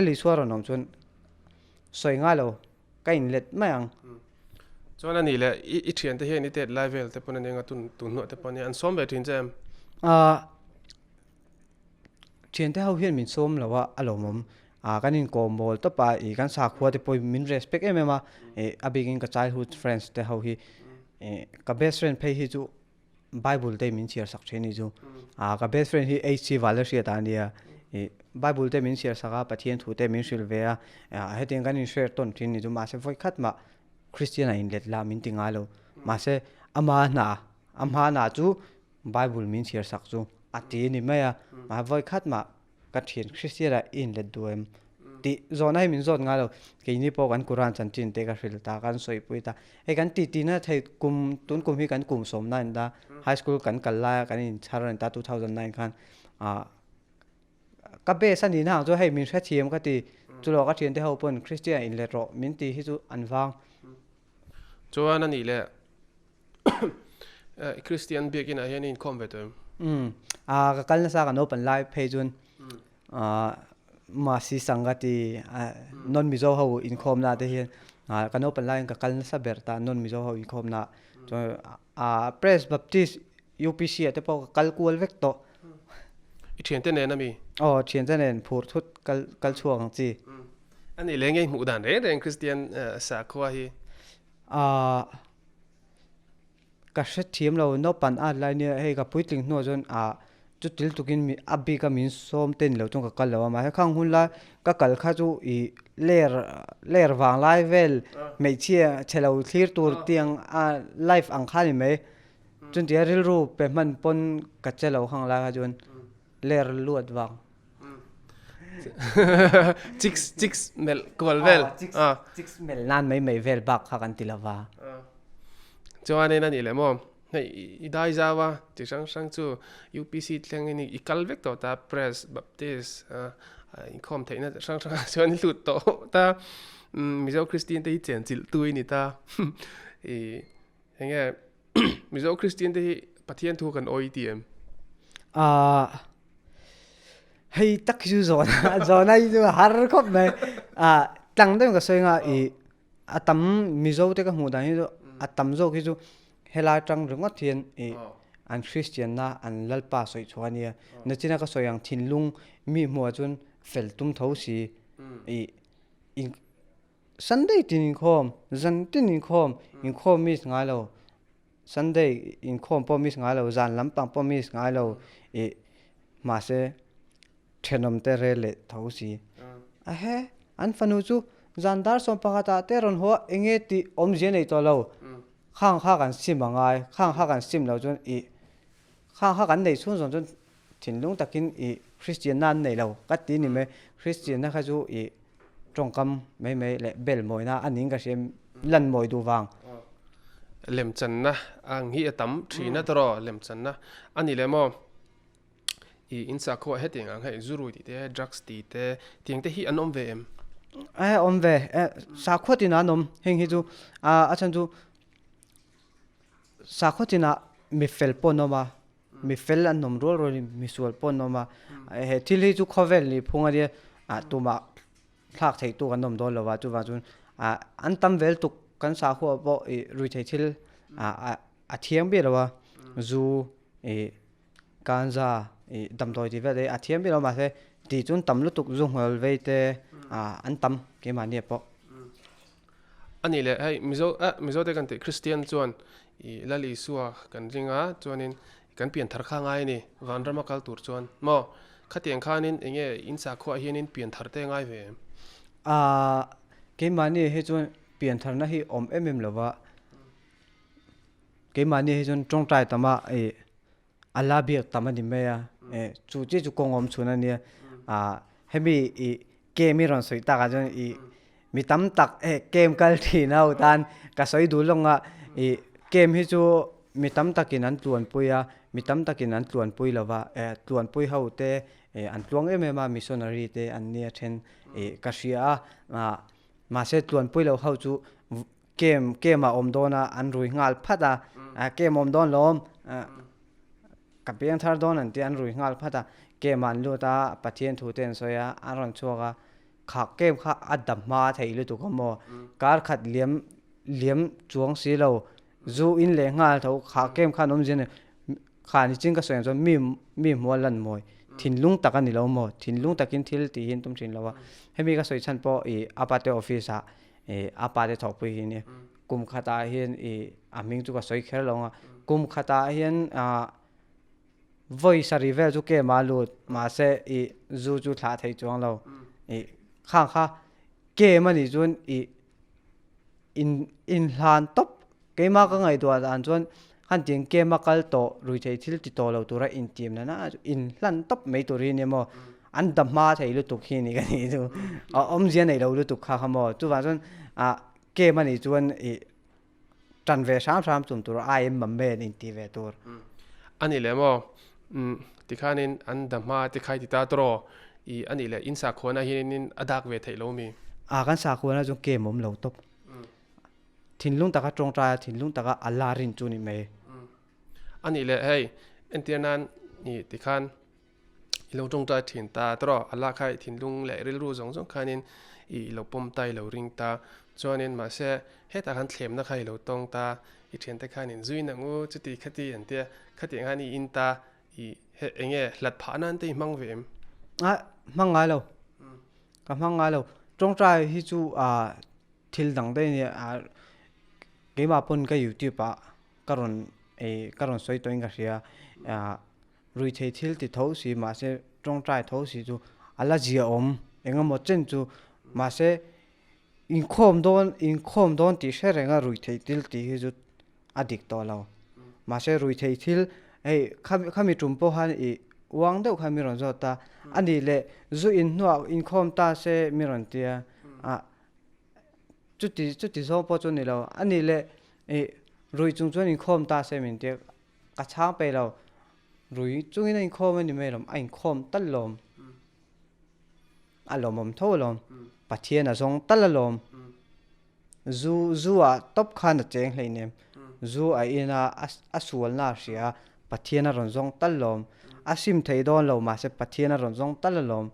li suara nom chun soi nga lo ka in let ma yang cho nên là ít chuyện thế hiện ít level thế bọn anh tụi tụi nó thế bọn anh xóm về trên xem a chen te ho hian min som lo wa alomom a kanin ko mol to pa I kan sa khwa te poi min respect em ma a begin ka childhood friends te ho hi ka best friend phei hi chu bible te min share sak theni chu a ka best friend hi hc valeria ta nia bible te min share saka pathian thu te min shil ve a heting kanin share ton thin ni chu ma se voi khat ma christian in let la min tinga lo ma se ama na chu bible min share sak chu ati ni ma ya ma voi khat ma ka thian christian in let duem ti zona hi min zot nga lo ke ni po kan quran chan chin te ka hril ta kan soi pui ta e kan ti na thei kum tun kum hi kan kum som na da high school kan kalla kan in charan ta 2009 khan ka be san ni na zo hei min thra thiam ka ti chu lo ka thian te ho pon christian in let ro min ti hi chu anwang cho nên là Christian begin ở hiện in com về thôi ka kal na sa kan open live page un ma si sangati non mi zo ho in khom na te hian kan open line ka kal na sa berta non mi zo ho in khom na so press baptist upc te po kal kual vek to ít chuyện thế này nè mi thian chen en phur thut kal chuang chi anh ấy nghe mũ đàn đấy đàn Christian sa khoa hi ka hret thiam lo no pan a lai ne hei ka puitling no zon chu til tukin mi abi ka min som ten lo chung ka kal lo ma khang hun la ka kal kha chu I ler wang lai vel mei chia chelo thlir tur tiang life ang khani me chun dia ril ru pe man pon ka chelo hang la jun ler luat wang chicks mel kolvel chicks mel nan mei vel bak kha kan tilawa cho nên là mò này đại gia wa chỉ sang chu UPC thlang ini ikal vek to ta press baptist income thấy na sang cho nên lụt to ta mizo Christian te chen chil tui ni ta nghe mizo Christian te pathian thu kan OETM hei tak ju zona ju har khop me tlang dem ka soinga atam mizo te ka mu da hi atam zo ki chu hela tang runga thian an christian na an lalpa soi chuania na china ka soyang thinlung mi hmuwa chun fel tum tho si in sunday tin khom zan tin in khom mi ngai lo sunday in khom po mi ngai lo zan lampang po mi ngai lo ma se thenom te rele tho si he an fanu chu zandar som pakata te ron ho enge ti om je nei to lo khang kha kan sim angai khang kha kan sim lo chun khang kha kan nei chun zon chun thinlung takin christian nan nei lo ka ti ni me christian na kha chu tongkam mei le bel moina aning ka sem lan moi du wang lem chan na ang hi atam thi na tro lem chan na ani le mo in sa kho heting ang hai zuru ti te drugs ti te tiang te hi anom ve em om ve sa khotina nom heng hi chu a chan chu sa khotina mi fel ponoma mi fel an nom rol rol mi sual ponoma he thil hi chu khovel ni phunga ri tuma thak thei tu kan nom do lowa chu wa chun an tam vel tu kan sa kho bo rui thei thil a thiam be lowa zu kanza dam doi ti ve de a thiam be lo ma se ti chun tam lu tuk zu hol ve te an tam ke ma ne po ani le hai mizo te kan te Christian chuan lali suwa kan ringa chuanin kan pian thar kha ngai ni van rama kal tur chuan mo khatiang khanin enge in sa kho hianin pian thar te ngai ve ke ma ne he chuan pian thar na hi om lowa ke ma ne he chun tong trai tama ala bi tama ni me ya chu chi chu kongom chuna ni hemi ke mi ron soi ta ka chun mi tam tak kem kal thi nau tan ka soi du longa kem hi chu mi tam takin an tuan puya mi tam takin an tuan pui lawa tuan pui ho te an tuang ma missionary te an nia then ka sia ma se tuan pui lo ho chu kem ma om dona an rui ngal phata kem om don lom ka pian thar don an ti an rui ngal phata ke man lu ta pathian thu ten soya aron chuaga khá kem khá adam ma thấy lu tu có mò car khát liếm chuông xí lâu dù in lệ ngà thấu khá kem khá nôm gì này khá ní chính cái sợi cho mi mua lần mồi thìn lung tắc anh lâu mò thìn lung tắc in thil tì hin tum thìn lâu à hay mi cái sợi chăn po apate office à apate thọc bui hin kum khata hian aming chu ka soi kher longa kum khata hian voice rivel chu ke ma lut ma se zu chu thla thei chuang lo khang kha ke mani chun in hlan top ke ma ka ngai tua an chuan han ting ke ma kal to rui thei thil ti to lo tura in tim na in hlan top mei tur ni mo an dam ma thei lu tuk hi ni ka ni chu om jian nei lo lu tuk kha mo chu wa chuan ke mani chuan tran ve sam chum tur ai mam me in ti ve tur ani le mo ti khanin an dama ti khai ti ta tro ani le in sa khona hin adak ve thei lo mi kan sa khona chu ke mom lo top thin lung taka tong tra thin lung taka alarin chu ni me ani le hey entianan ni ti khan lo tong tra thin ta tro ala khai thin lung le ril ru jong jong khanin lo pom tai lo ring ta chuanin ma se he ta khan thlem na khai lo tong ta thian te khanin zui na ngu chuti khati ante khati ngani in ta he enge hlat pha nan te mang vem mang ngai lo ka mang ngai lo tong tra hi chu thil dang de ni ke ma pon ka youtube karon soi toing ka ria rui thei thil ti tho si ma se tong trai tho si chu ala jia om enga mo chen chu ma se in khom don ti se renga rui thei til ti hi chu adik to lo ma se rui thei thil khami tum po han wang deuh khami ron zo ta ani le zu in nuak in khom ta se mi ron tia chuti zo po chu ni lo ani le rui chung chuan in khom ta se min te ka chang pe lo rui chung in khom ni me lom ain khom tal lom alom tho lom pathian a zong tal lom zu a top khan a cheng hlei nem zu a ina asual na ria pathian a ron zong tal lom asim thei don lo ma se pathian a ron zong tal lom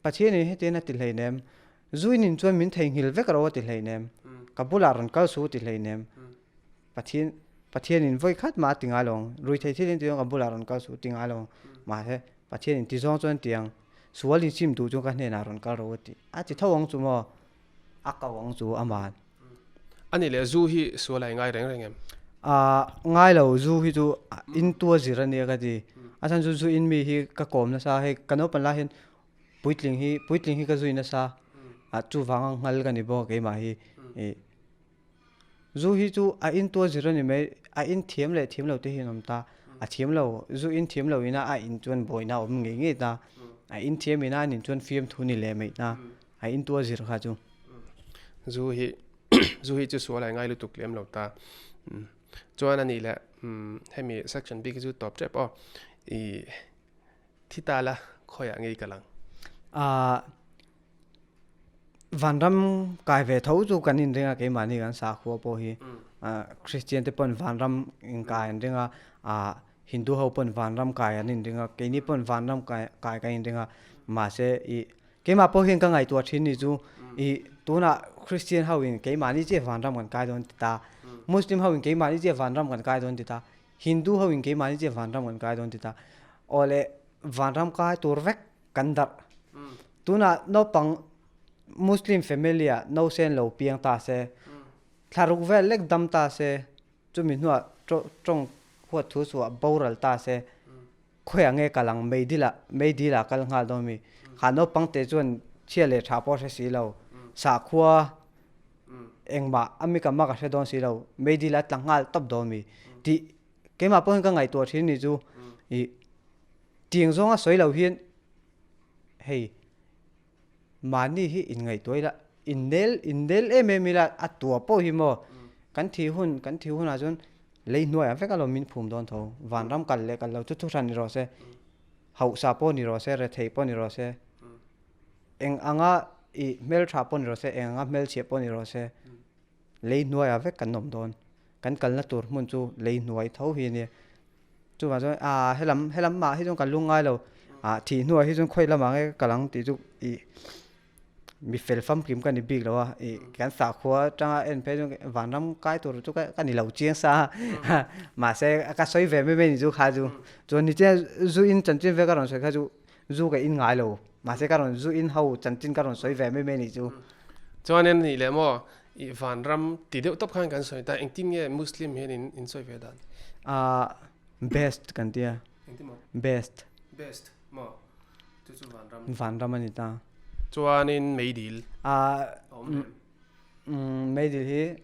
pathian ni he te na ti hlei nem zuin in chuan min thei ngil vek ro ti hlei nem kabula ron kal su ti hlei nem pathian in voi khat ma tinga long rui thei thilin tiang kabula ron kal su tinga long ma he pathian in ti zong chuan tiang sual in sim tu chu ka hne na ron kal ro ti ti thawang chu mo akawang chu aman ani le zu hi sualai ngai reng reng em ngai lo zu hi chu in tua zira ne ka ti asan zu in mi hi ka kom na sa he kano pan la hin puitling hi ka zuina sa chu wang ngal ka ni bo ke ma hi zu hi chu in tua zira ni me in thiam lo te hi nom ta thiam lo zu in thiam lo ina in chuan boina om nge nge ta in thiam ina nin chuan fiam thu ni le me na in tua zira kha chu zu hi chu sualai ngai lu tuk lem lo ta chuan ani le hemi section big chu top chep thitala khoya ngei kalang vanram kai ve tho chu kanin ringa ke mani gan sa kho po hi christian te pon vanram in kai ringa hindu ho pon vanram kai anin ringa ke ni pon vanram kai in ringa ma se ke ma po hin ka ngai tu thin ni chu tuna christian ho in ke mani che vanram kan kai don ta muslim ho in ke mani che vanram kan kai don ta hindu ho in ke mani che vanram kan kai don ta ole vanram kai tur vek kandar tuna no pang muslim family no sen lo piang ta se tharuk vel lek dam ta se chumi nuwa trong huat thu su boral ta se khoya nge kalang meidila kal ngal do mi khano pangte chuan chiale tha po se si lo sa khua engma amika ma ka se don si lo meidila tlangal top do mi ti kema pon ka ngai to thin ni chu tiang zonga soi lo hian hey mani hi in ngai toila indel ememila atua po hi mo kan thi hun a chun lei noi a veka lo min phum don tho vanram kal le kal lo chu ran ni ro se hau sa po ni ro se re thei po ni ro se eng anga mel tha po ni ro se anga mel che po ni ro se lei noi a vek kan nom don kan kal na tur mun chu lei noi tho hi ni chu wa cho helam ma hi jong kan lungai lo thi noi hi jong khoi lama nge kalang ti chu mi fel fam kim kan ni big lo i kan sa khwa tanga en pe van ram kai tur chu kan ni lo chiang sa ma se ka soi ve me ni chu kha chu ni che zu in chan chin ve ka ron soi kha chu zu ka in ngai lo ma se ka ron zu in hau chan chin ka ron soi ve me ni chu cho nên thì lẽ mà i van ram ti deuh top khan kan soi ta engtin nge muslim hen in soi ve dan best kan tia engtin mo best mo chu van ram ani ta chuan in meidil mấy điều hi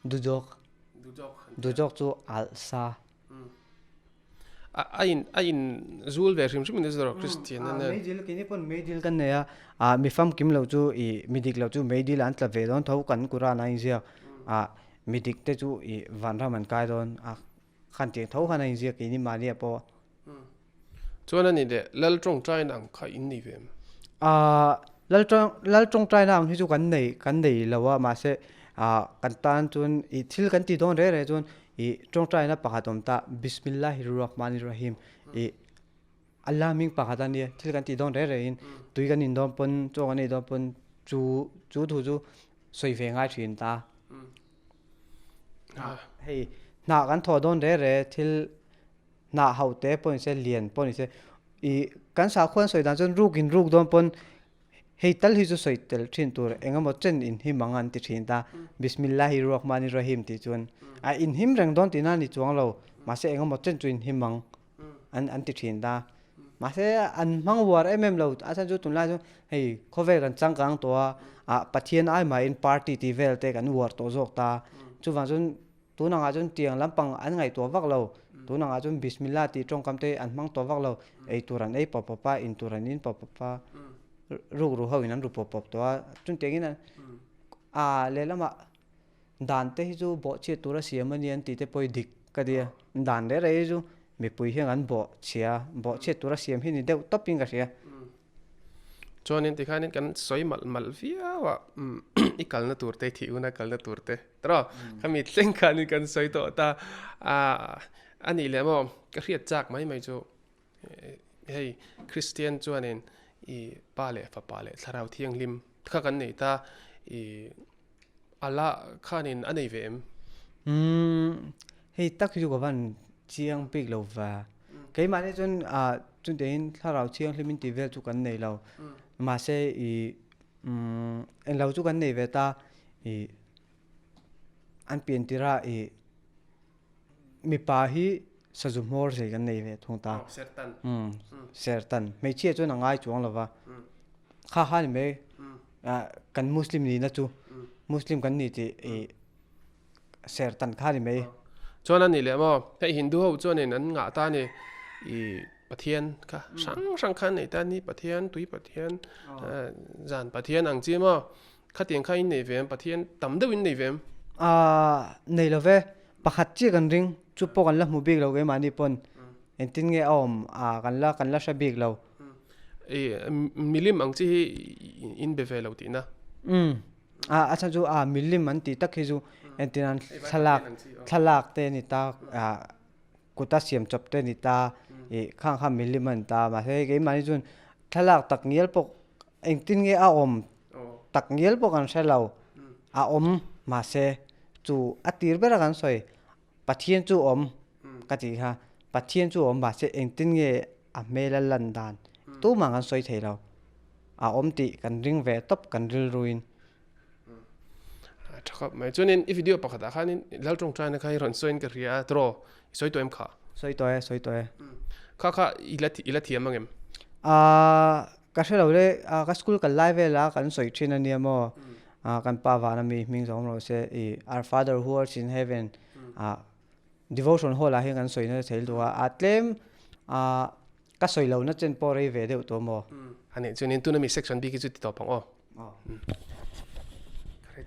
du jok chu al sa in zul ve rim rim in zero christian mấy điều cái này pon mấy điều kan ne mi fam kim lo chu i mi dik lo chu mấy điều an tla ve don thau kan kura na in zia mi dik te chu i van ram an kai don khan ti thau khan in zia ki ni ma ni po chuan ani de lal trong trai nang khai in ni ve lal trong trai nang hi chu kan nei lawa ma se kan tan chun i thil kan ti don re chun i trong trai na pakhatom ta bismillahir rahmanir rahim i allah ming pakhatan ni thil kan ti don re in tui kan in don pon chong ani don pon chu thu chu soi ve ngai thin ta hei na kan tho don re thil na haute pon se lian pon se i kan sa khwan soi dan chun ruk don pon hei tal hi chu soi tel thin tur engamo chen in hi mangan ti thin ta bismillahir rahmanir rahim ti chun in him rang don ti na ni chuang lo ma se engamo chen chu in hi mang an ti thin ta ma se an mang war lo a chan chu tun la chu hei khove kan chang kang to pathian ai ma in party ti vel te kan war to jok ta chu wa chun tu na nga chun tiang lampang an ngai to vak lo tu na nga chun bismillah ti trong kam te an mang to vak lo ei turan ei pa in turan in pa ru ho in ru pop to chun tengin le lama dan te hi chu bo che tura siam ani an ti te poi dik ka dia dan de re chu mi pui hian an bo che tura siam hi ni deuh topping ka sia chuan in ti khan in kan soi mal via wa i kal na tur te thi una kal na tur te tro khami tleng khan in kan soi to ta ani le mo ka riat chak mai chu hei christian chuan in i pale fa pale tharau thiang lim kha kan nei ta i ala khanin anei vem hei tak ju ko van chiang pik lo wa cái mà chun chun đến tharau chiang limin ti vel chu kan nei lo mà se i en lo chu kan nei ve ta i an pian tira i mi pa hi sajumor se kan nei ve thong ta sertan me che chu na ngai chuang lova kha ni me kan muslim ni na chu muslim kan ni ti sertan kha ni me chuan ani le mo hei hindu ho chuan in an nga ta ni i pathian ka sang khan nei ta ni pathian tui pathian zan pathian ang chi mo khatin kha in nei vem pathian tam deuh in nei vem nei lo ve pakhat chi kan ring chu po kan la mu big lo ge mani pon entin nge kan la sha big lo milim ang chi in be ve lo ti na acha chu milim man ti tak hi chu entin an thalak te ni ta kuta siam chop te ni ta khang milim man ta ma he ge mani chun thalak tak ngial pok entin nge tak ngial pok an selo om ma se chu atir bera kan soi pathian chu ka ti ha pathian chu ma se entin nge mela landan tu mangan soi thei lo ti kan ring ve top kan ril ruin thakap mai chuanin i video pakhata khanin lal tong trai na khai ron soin ka ria tro soi toem kha soi to kha ila thiam angem ka shelo le ka school ka live la kan soi thin ani mo kan pa wa na mi ming zong ro se our father who art in heaven devotion hall hi kan soi na thel do atlem ka soi lo na chen po re ve de to mo ani chuanin tu na mi section b ki chu ti to pang